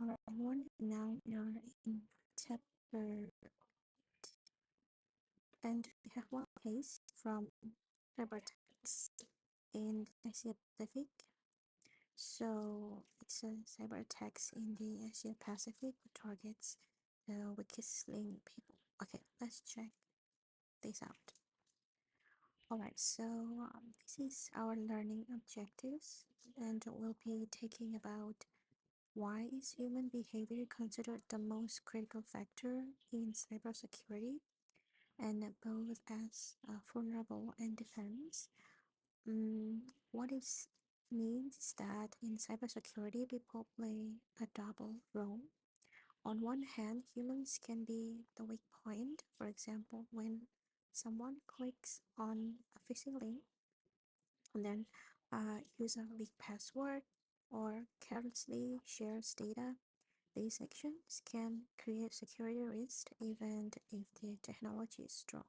Alright, everyone, now we are in chapter, and we have one case from cyberattacks in Asia Pacific. So it's a cyber attacks in the Asia Pacific who targets the weakest link people. Okay, let's check this out. Alright, so this is our learning objectives, and we'll be taking about why is human behavior considered the most critical factor in cybersecurity, and both as vulnerable and defense. What it means is that in cybersecurity, people play a double role. On one hand, humans can be the weak point. For example, when someone clicks on a phishing link and then use a weak password or carelessly shares data, these actions can create security risk even if the technology is strong.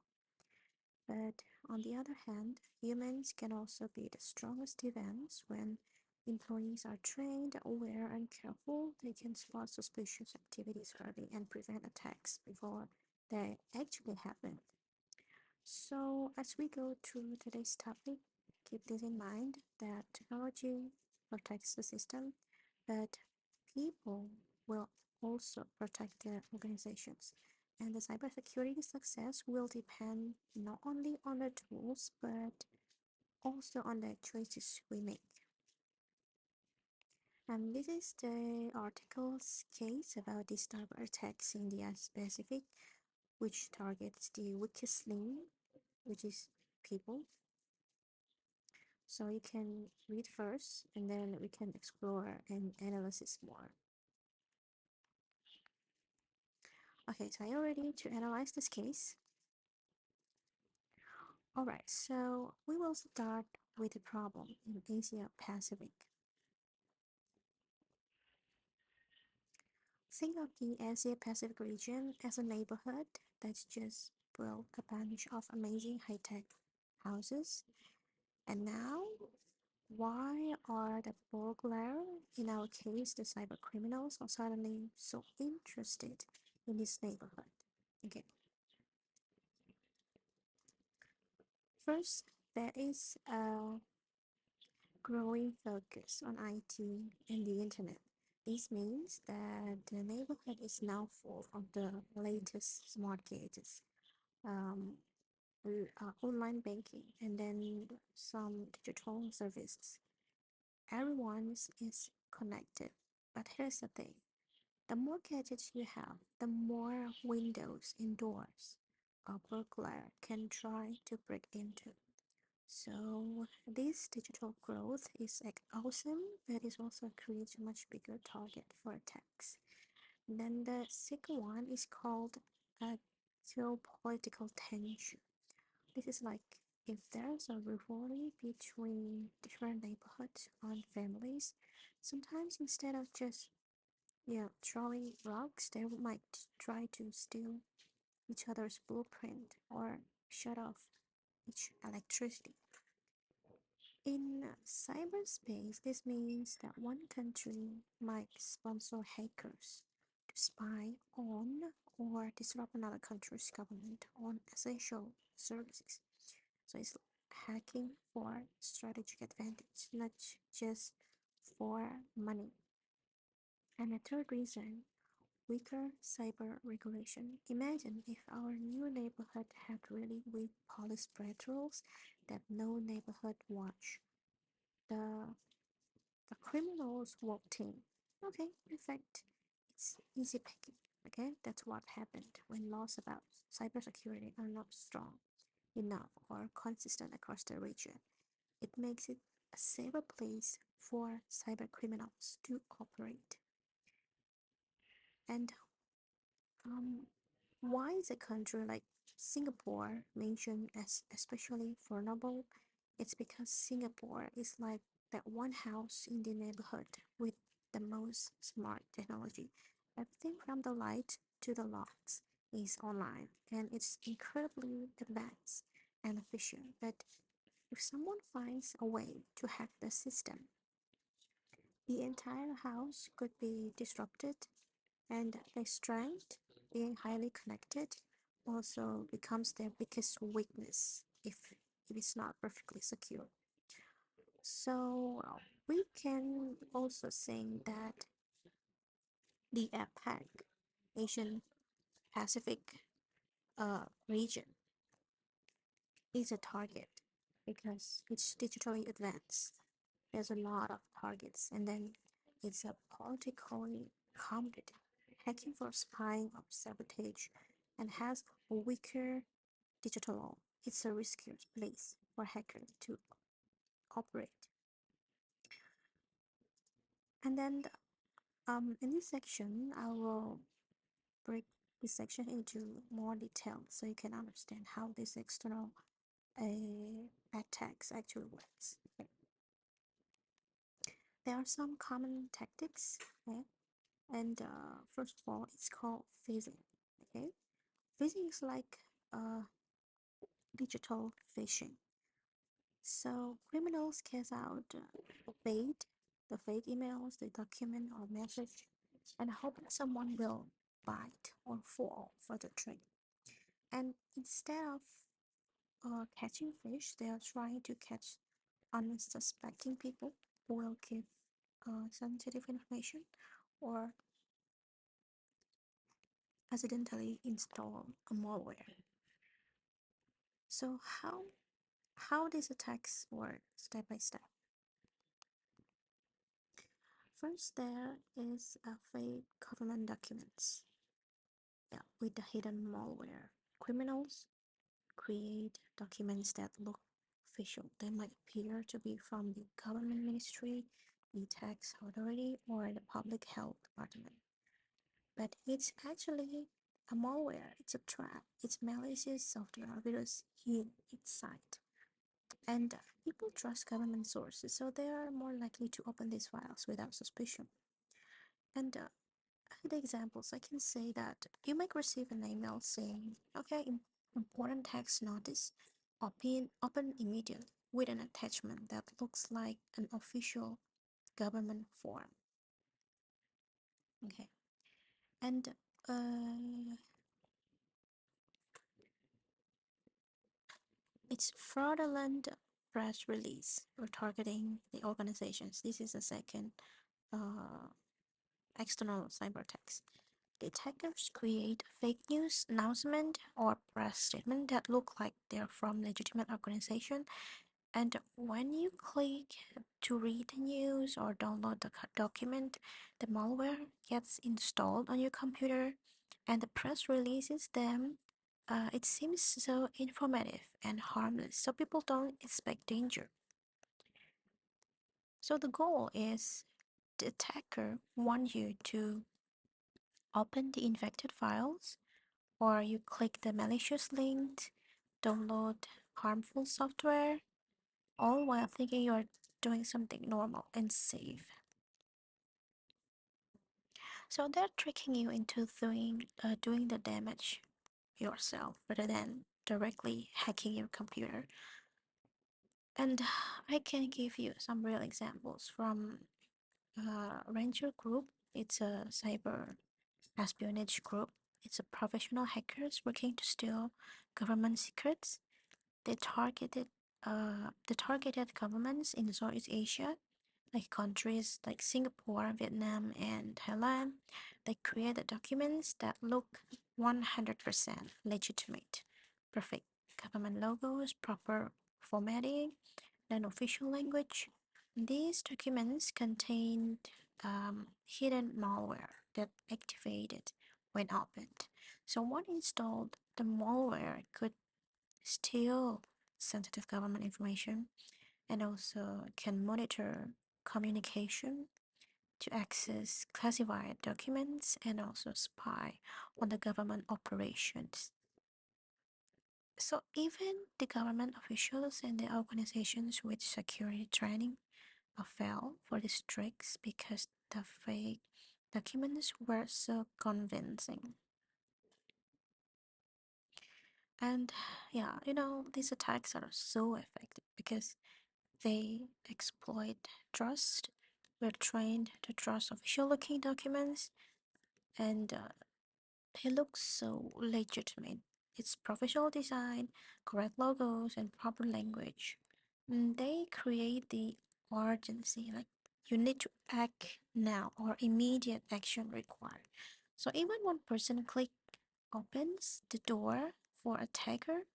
But on the other hand, humans can also be the strongest defense. When employees are trained, aware, and careful, they can spot suspicious activities early and prevent attacks before they actually happen. So, as we go through today's topic, keep this in mind that technology protects the system, but people will also protect their organizations. And the cybersecurity success will depend not only on the tools, but also on the choices we make. And this is the article's case about the cyber attacks in the Pacific, which targets the weakest link, which is people. So you can read first, and then we can explore and analyze more. Okay, so are you ready to analyze this case? Alright, so we will start with the problem in Asia Pacific. Think of the Asia Pacific region as a neighborhood that's just built a bunch of amazing high-tech houses. And now, why are the burglar, in our case the cyber criminals, are suddenly so interested in this neighborhood? Okay. First, there is a growing focus on IT and the internet. This means that the neighborhood is now full of the latest smart gadgets, um, online banking, and then some digital services. Everyone is connected. But here's the thing, the more gadgets you have, the more windows and doors a burglar can try to break into. So this digital growth is like awesome, but it also creates a much bigger target for attacks. Then the second one is called a geopolitical tension. This is like if there's a rivalry between different neighborhoods and families, sometimes instead of just throwing rocks, they might try to steal each other's blueprint or shut off each electricity. In cyberspace, this means that one country might sponsor hackers to spy on or disrupt another country's government on essential services. So it's hacking for strategic advantage, not just for money. And the third reason, weaker cyber regulation. Imagine if our new neighborhood had really weak police patrols that no neighborhood watch. The the criminals walked in. Okay, perfect. It's easy picking. Okay, that's what happened when laws about cybersecurity are not strong enough or consistent across the region. It makes it a safer place for cyber criminals to operate. And why is a country like Singapore mentioned as especially vulnerable? It's because Singapore is like that one house in the neighborhood with the most smart technology. Everything from the light to the locks is online, and it's incredibly advanced and efficient. But if someone finds a way to hack the system, The entire house could be disrupted, and their strength, being highly connected, also becomes their biggest weakness if it's not perfectly secure. So we can also say that the APAC, Asian Pacific region, is a target because it's digitally advanced. There's a lot of targets, and then it's a politically combated, hacking for spying or sabotage, and has a weaker digital law. It's a riskier place for hackers to operate. And then in this section, I will break this section into more detail so you can understand how this external attacks actually works. Okay. There are some common tactics, okay? And first of all, it's called phishing. Okay, phishing is like digital phishing. So criminals carry out the fake emails, the document or message, and hoping someone will bite or fall for the trick. And instead of catching fish, they are trying to catch unsuspecting people who will give sensitive information or accidentally install a malware. So how these attacks work step by step. First, there is a fake government documents. Yeah, with the hidden malware. Criminals create documents that look official. They might appear to be from the government ministry, the tax authority, or the public health department. But it's actually a malware. It's a trap. It's malicious software virus hid inside. And people trust government sources, so they are more likely to open these files without suspicion. And the examples, I can say that you might receive an email saying, okay, important tax notice, open immediately with an attachment that looks like an official government form. Okay, and it's fraudulent press release or targeting the organizations. This is a second uh, external cyber attacks. The attackers create fake news announcement or press statement that look like they're from legitimate organization, and when you click to read the news or download the document, the malware gets installed on your computer and the press releases them. It seems so informative and harmless, so people don't expect danger. So the goal is the attacker wants you to open the infected files, or you click the malicious link, download harmful software, all while thinking you're doing something normal and safe. So they're tricking you into doing the damage yourself rather than directly hacking your computer. And I can give you some real examples from Ranger Group. It's a cyber espionage group. It's a professional hackers working to steal government secrets. They targeted governments in Southeast Asia, like countries like Singapore, Vietnam, and Thailand. They created documents that look 100% legitimate. Perfect government logos, proper formatting, and official language. These documents contained hidden malware that activated when opened. So one installed the malware could steal sensitive government information and also can monitor communication to access classified documents and also spy on the government operations. So even the government officials and the organizations with security training fell for these tricks because the fake documents were so convincing. And yeah, these attacks are so effective because they exploit trust, We're trained to trust official looking documents, and they look so legitimate. It's professional design, correct logos, and proper language. They create the urgency, like you need to act now or immediate action required. So even one person click opens the door for attacker.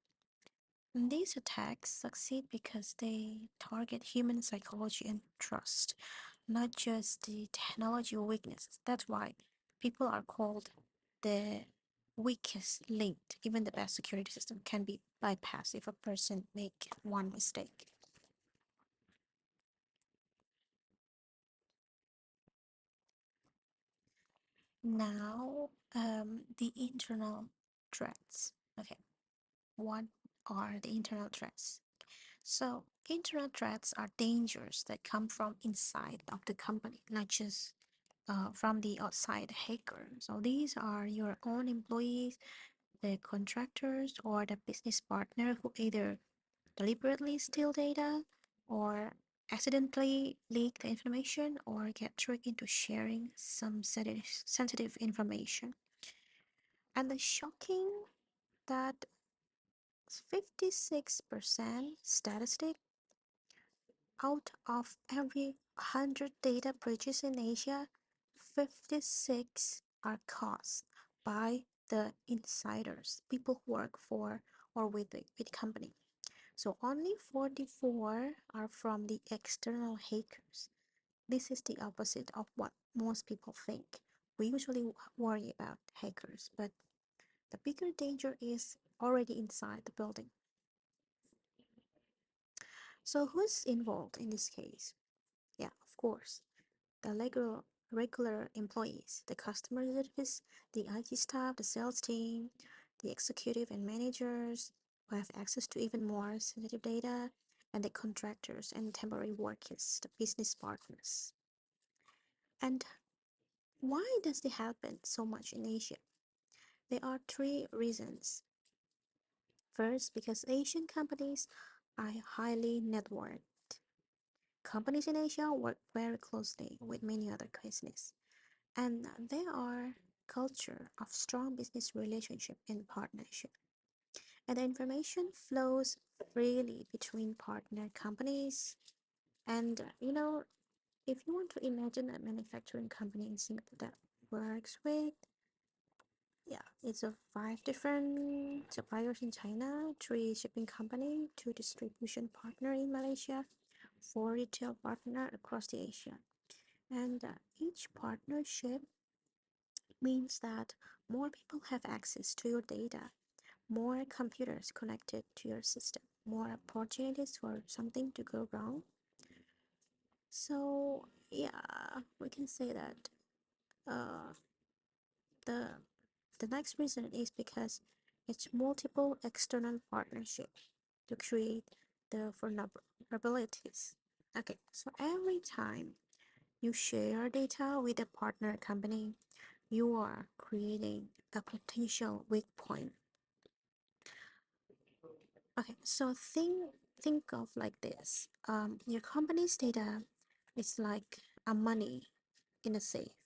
And these attacks succeed because they target human psychology and trust, not just the technology weaknesses. That's why people are called the weakest link. Even the best security system can be bypassed if a person make one mistake. Now, the internal threats. Okay, what are the internal threats? So, internal threats are dangers that come from inside of the company, not just from the outside hacker. So, these are your own employees, the contractors, or the business partner who either deliberately steal data or accidentally leak the information or get tricked into sharing some sensitive information. And the shocking that 56% statistic out of every 100 data breaches in Asia, 56 are caused by the insiders, people who work for or with the company. So only 44 are from the external hackers. This is the opposite of what most people think. We usually worry about hackers, but the bigger danger is already inside the building. So who's involved in this case? Yeah, of course, the regular employees, the customer service, the IT staff, the sales team, the executive and managers who have access to even more sensitive data, and the contractors and temporary workers, the business partners. And why does it happen so much in Asia? There are three reasons. First, because Asian companies are highly networked. Companies in Asia work very closely with many other companies, and there are culture of strong business relationship and partnership. And the information flows freely between partner companies. And if you want to imagine a manufacturing company in Singapore that works with, yeah, it's a five different suppliers in China, three shipping company, two distribution partner in Malaysia, four retail partner across the Asia. And each partnership means that more people have access to your data, more computers connected to your system, more opportunities for something to go wrong. So yeah, we can say that uh, the the next reason is because it's multiple external partnership to create the vulnerabilities. Okay, so every time you share data with a partner company, you are creating a potential weak point. Okay, so think of like this. Your company's data is like a money in a safe.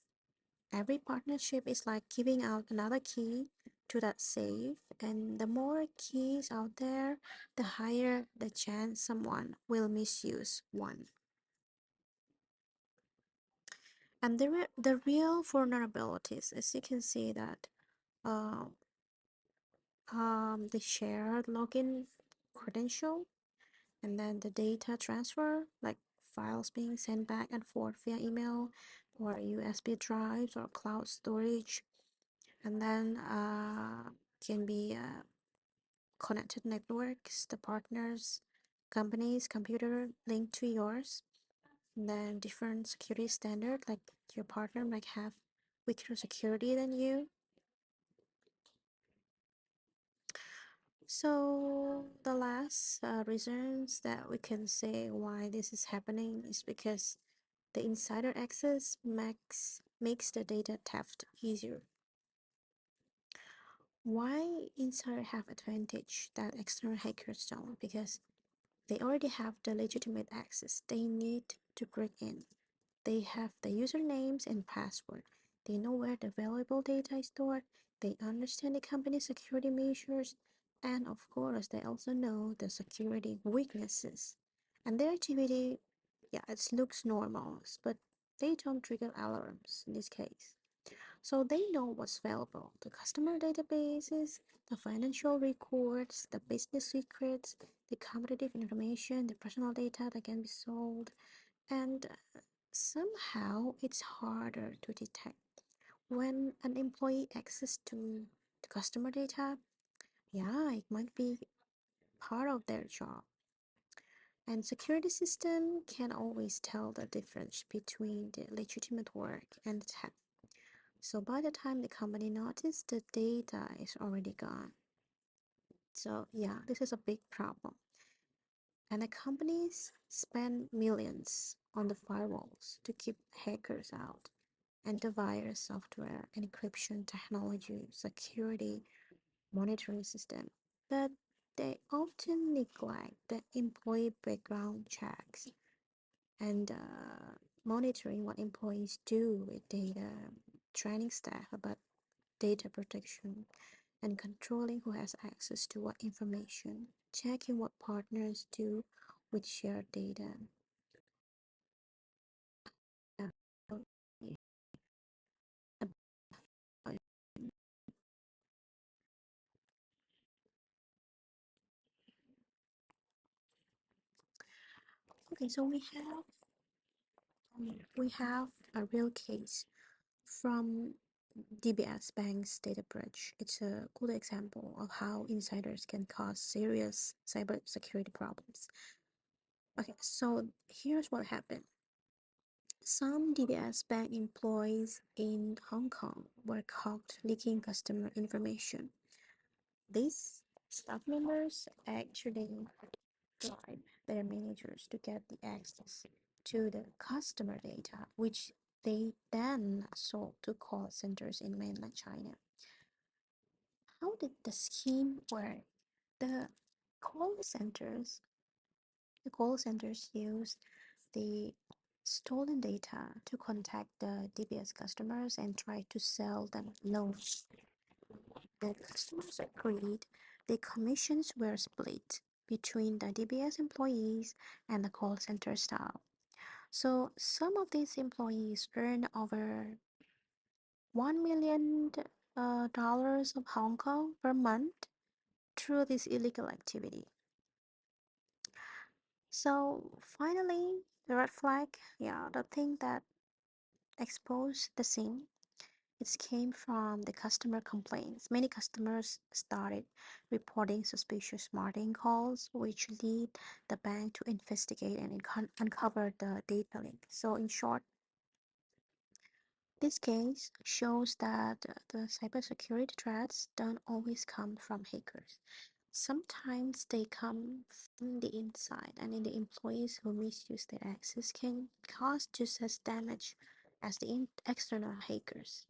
Every partnership is like giving out another key to that safe, and the more keys out there, the higher the chance someone will misuse one. And the real vulnerabilities, as you can see that uh, the shared login credential, and then the data transfer, like files being sent back and forth via email or USB drives or cloud storage, and then can be connected networks, the partners, companies, computer linked to yours, and then different security standard, like your partner might have weaker security than you. So the last reasons that we can say why this is happening is because the insider access makes the data theft easier. Why insider have advantage that external hackers don't? Because they already have the legitimate access they need to break in. They have the usernames and password. They know where the valuable data is stored. They understand the company's security measures. And of course, they also know the security weaknesses. And their activity, yeah, it looks normal, but they don't trigger alarms in this case. So they know what's valuable: the customer databases, the financial records, the business secrets, the competitive information, the personal data that can be sold, and somehow it's harder to detect. When an employee access to the customer data, yeah, it might be part of their job. And security system can always tell the difference between the legitimate work and the theft. So by the time the company notices, the data is already gone. So yeah, this is a big problem. And the companies spend millions on the firewalls to keep hackers out. Antivirus software, encryption technology, security monitoring system. But they often neglect the employee background checks and monitoring what employees do with data, training staff about data protection, and controlling who has access to what information, checking what partners do with shared data. Uh, Okay, so we have a real case from DBS Bank's data breach. It's a good example of how insiders can cause serious cybersecurity problems. Okay, so here's what happened. Some DBS Bank employees in Hong Kong were caught leaking customer information. These staff members actually bribe their managers to get the access to the customer data, which they then sold to call centers in mainland China. How did the scheme work? The call centers, the call centers used the stolen data to contact the DBS customers and try to sell them loans. The customers agreed. The commissions were split between the DBS employees and the call center staff. So some of these employees earned over $1 million dollars of Hong Kong per month through this illegal activity. So finally, the red flag, yeah, the thing that exposed the scene, it came from the customer complaints. Many customers started reporting suspicious marketing calls, which lead the bank to investigate and uncover the data leak. So in short, this case shows that the cybersecurity threats don't always come from hackers. Sometimes they come from the inside, and in the employees who misuse their access can cause just as damage as the external hackers.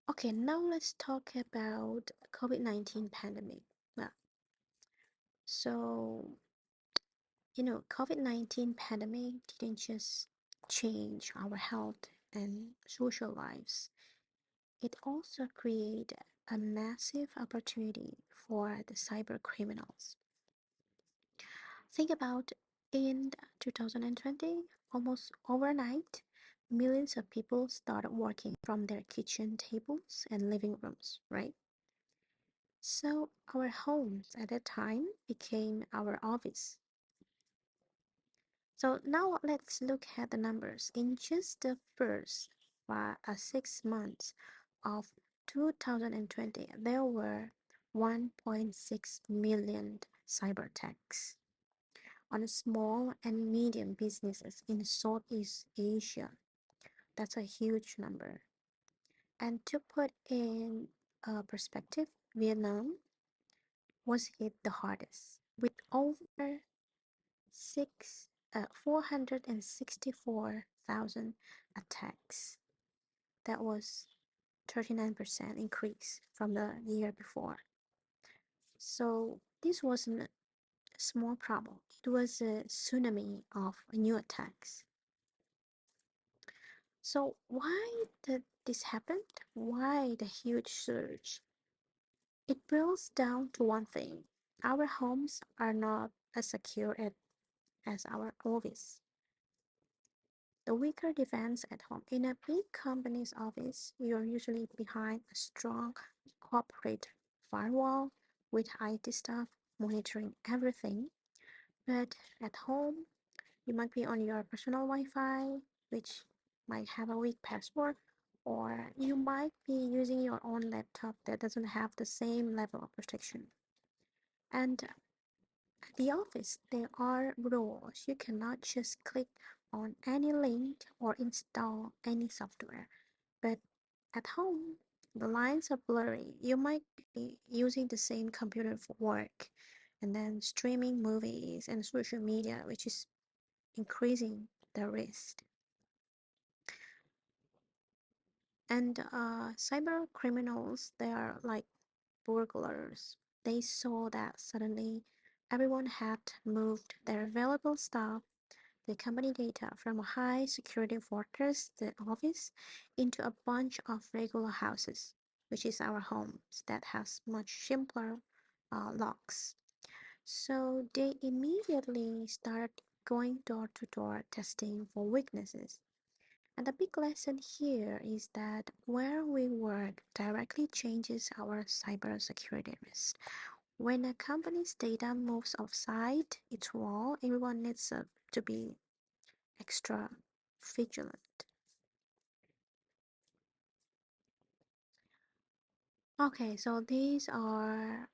Okay, now let's talk about COVID-19 pandemic. Well, so COVID-19 pandemic didn't just change our health and social lives. It also created a massive opportunity for the cyber criminals. Think about in 2020, almost overnight, millions of people started working from their kitchen tables and living rooms, right? So our homes at that time became our office. So now let's look at the numbers. In just the first 6 months of 2020, there were 1.6 million cyber attacks on small and medium businesses in Southeast Asia. That's a huge number. And to put in perspective, Vietnam was hit the hardest with over 464,000 attacks. That was 39% increase from the year before. So this wasn't a small problem. It was a tsunami of new attacks. So why did this happen? Why the huge surge? It boils down to one thing. Our homes are not as secure as our office. The weaker defense at home. In a big company's office, you're usually behind a strong corporate firewall with IT staff monitoring everything. But at home, you might be on your personal Wi-Fi, which might have a weak password, or you might be using your own laptop that doesn't have the same level of protection. And at the office, there are rules. You cannot just click on any link or install any software. But at home, the lines are blurry. You might be using the same computer for work and then streaming movies and social media, which is increasing the risk. And cyber criminals, they are like burglars. They saw that suddenly everyone had moved their valuable stuff, the company data, from a high security fortress, the office, into a bunch of regular houses, which is our homes, that has much simpler locks. So they immediately start going door to door testing for weaknesses. And the big lesson here is that where we work directly changes our cybersecurity risk. When a company's data moves offsite its wall, everyone needs to be extra vigilant. Okay, so these are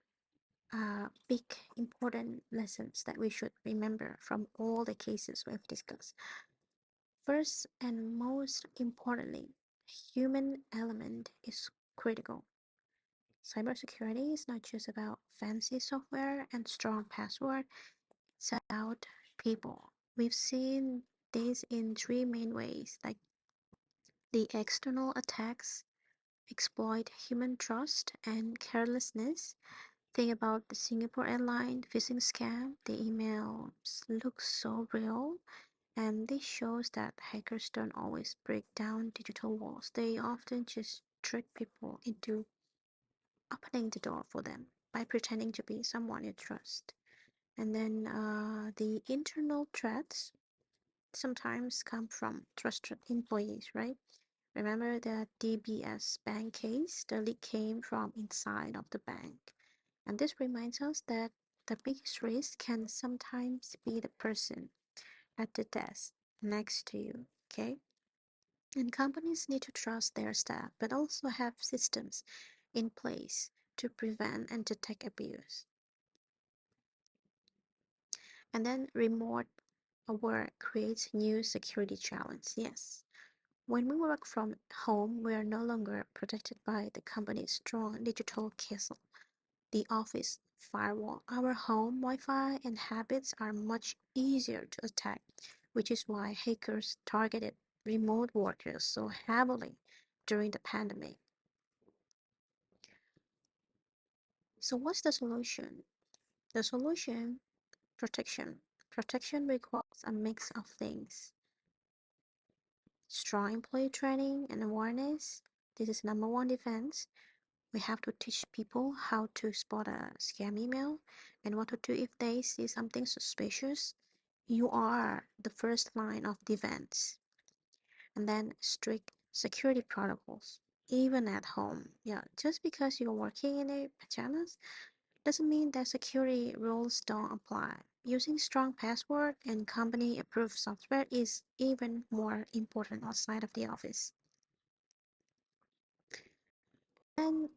big important lessons that we should remember from all the cases we've discussed. First and most importantly, human element is critical. Cybersecurity is not just about fancy software and strong password, it's about people. We've seen this in three main ways, like the external attacks exploit human trust and carelessness. Think about the Singapore airline phishing scam. The emails look so real, and this shows that hackers don't always break down digital walls. They often just trick people into opening the door for them by pretending to be someone you trust. And then the internal threats sometimes come from trusted employees, right? Remember the DBS bank case? The leak came from inside of the bank. And this reminds us that the biggest risk can sometimes be the person at the desk next to you, okay? And companies need to trust their staff, but also have systems in place to prevent and detect abuse. And then remote work creates new security challenges. Yes. When we work from home, we are no longer protected by the company's strong digital castle, the office firewall. Our home Wi-Fi and habits are much easier to attack, which is why hackers targeted remote workers so heavily during the pandemic. So what's the solution? The solution, protection. Protection requires a mix of things. Strong employee training and awareness. This is number one defense. We have to teach people how to spot a scam email and what to do if they see something suspicious. You are the first line of defense. And then strict security protocols, even at home. Yeah, just because you're working in a pajamas doesn't mean that security rules don't apply. Using strong password and company approved software is even more important outside of the office. And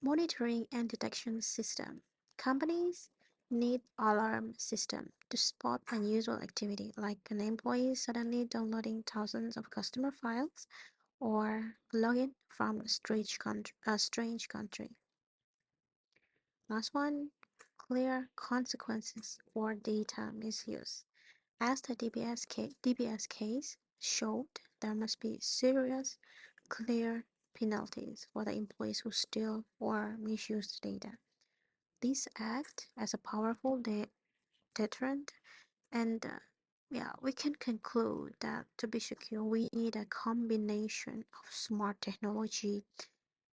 monitoring and detection system. Companies need alarm system to spot unusual activity, like an employee suddenly downloading thousands of customer files or login from a strange country. Last one, clear consequences for data misuse. As the DBS case showed, there must be serious, clear penalties for the employees who steal or misuse data. These act as a powerful deterrent. And yeah, we can conclude that to be secure, we need a combination of smart technology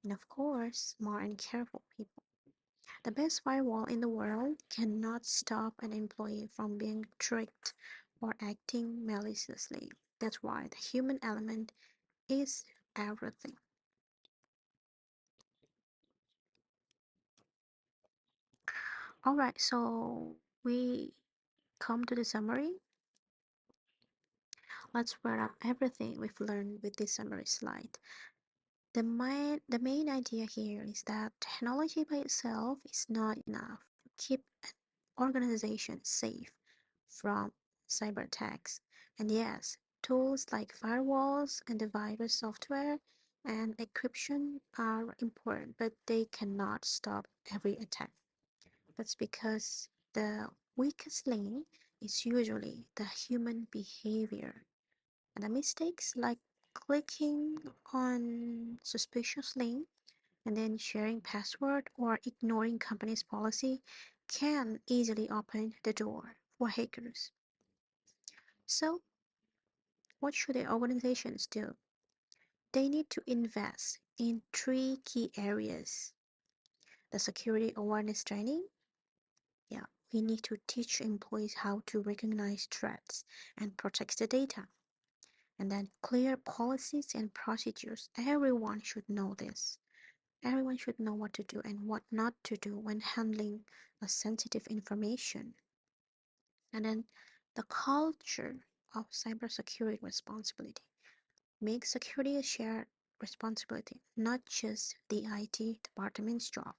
and, of course, smart and careful people. The best firewall in the world cannot stop an employee from being tricked or acting maliciously. That's why the human element is everything. All right, so we come to the summary. Let's wrap up everything we've learned with this summary slide. The main idea here is that technology by itself is not enough to keep an organization safe from cyber attacks. And yes, tools like firewalls, antivirus software, and encryption are important, but they cannot stop every attack. That's because the weakest link is usually the human behavior. And the mistakes like clicking on suspicious link and then sharing password or ignoring company's policy can easily open the door for hackers. So, what should the organizations do? They need to invest in three key areas: the security awareness training. Yeah, we need to teach employees how to recognize threats and protect the data. And then clear policies and procedures. Everyone should know this. Everyone should know what to do and what not to do when handling a sensitive information. And then the culture of cybersecurity responsibility. Make security a shared responsibility, not just the IT department's job.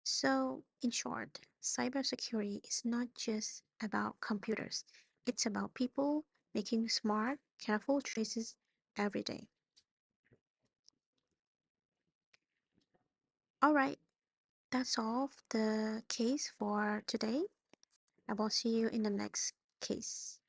So, in short, cybersecurity is not just about computers, it's about people making smart, careful choices every day. Alright, that's all of the case for today. I will see you in the next case.